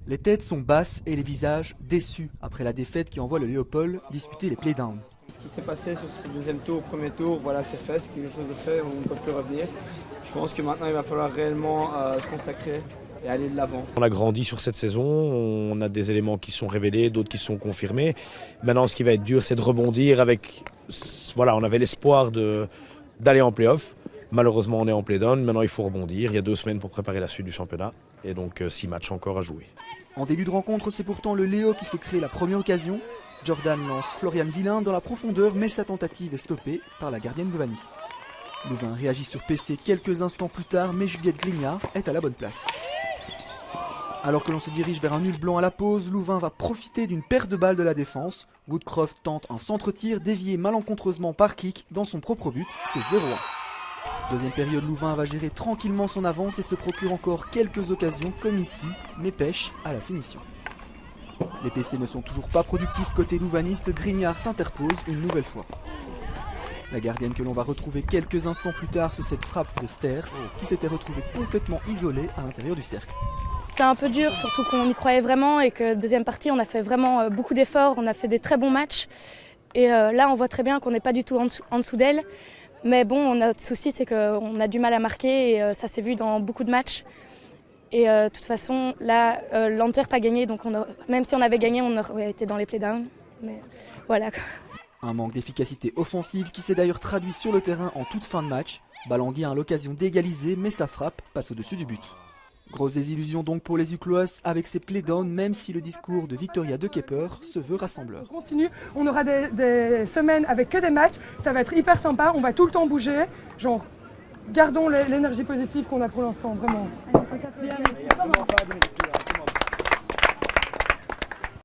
Les têtes sont basses et les visages déçus après la défaite qui envoie le Léopold disputer les playdowns. Ce qui s'est passé sur ce deuxième tour, premier tour, voilà, c'est fait, c'est quelque chose de fait, on ne peut plus revenir. Je pense que maintenant il va falloir réellement se consacrer et aller de l'avant. On a grandi sur cette saison, on a des éléments qui sont révélés, d'autres qui sont confirmés. Maintenant ce qui va être dur c'est de rebondir avec, voilà, on avait l'espoir d'aller en play-off. Malheureusement on est en play-down, maintenant il faut rebondir, il y a 2 semaines pour préparer la suite du championnat et donc 6 matchs encore à jouer. En début de rencontre, c'est pourtant le Léo qui se crée la première occasion. Jordan lance Florian Villain dans la profondeur, mais sa tentative est stoppée par la gardienne louvaniste. Louvain réagit sur PC quelques instants plus tard, mais Juliette Grignard est à la bonne place. Alors que l'on se dirige vers un nul blanc à la pause, Louvain va profiter d'une perte de balle de la défense. Woodcroft tente un centre-tir dévié malencontreusement par Kik dans son propre but, c'est 0-1. Deuxième période, Louvain va gérer tranquillement son avance et se procure encore quelques occasions comme ici, mais pêche à la finition. Les PC ne sont toujours pas productifs côté louvaniste, Grignard s'interpose une nouvelle fois. La gardienne que l'on va retrouver quelques instants plus tard sur cette frappe de Sters, qui s'était retrouvée complètement isolée à l'intérieur du cercle. C'était un peu dur, surtout qu'on y croyait vraiment et que deuxième partie, on a fait vraiment beaucoup d'efforts, on a fait des très bons matchs. Et là, on voit très bien qu'on n'est pas du tout en dessous d'elle. Mais bon, notre souci, c'est qu'on a du mal à marquer et ça s'est vu dans beaucoup de matchs. Et de toute façon, là, l'Antwerp a gagné, donc même si on avait gagné, on aurait été dans les playdowns. Mais voilà. Un manque d'efficacité offensive qui s'est d'ailleurs traduit sur le terrain en toute fin de match. Ballangui a l'occasion d'égaliser, mais sa frappe passe au-dessus du but. Grosse désillusion donc pour les Ucloas avec ces playdowns, même si le discours de Victoria De Kepper se veut rassembleur. On continue, on aura des semaines avec que des matchs, ça va être hyper sympa, on va tout le temps bouger, genre gardons l'énergie positive qu'on a pour l'instant, vraiment.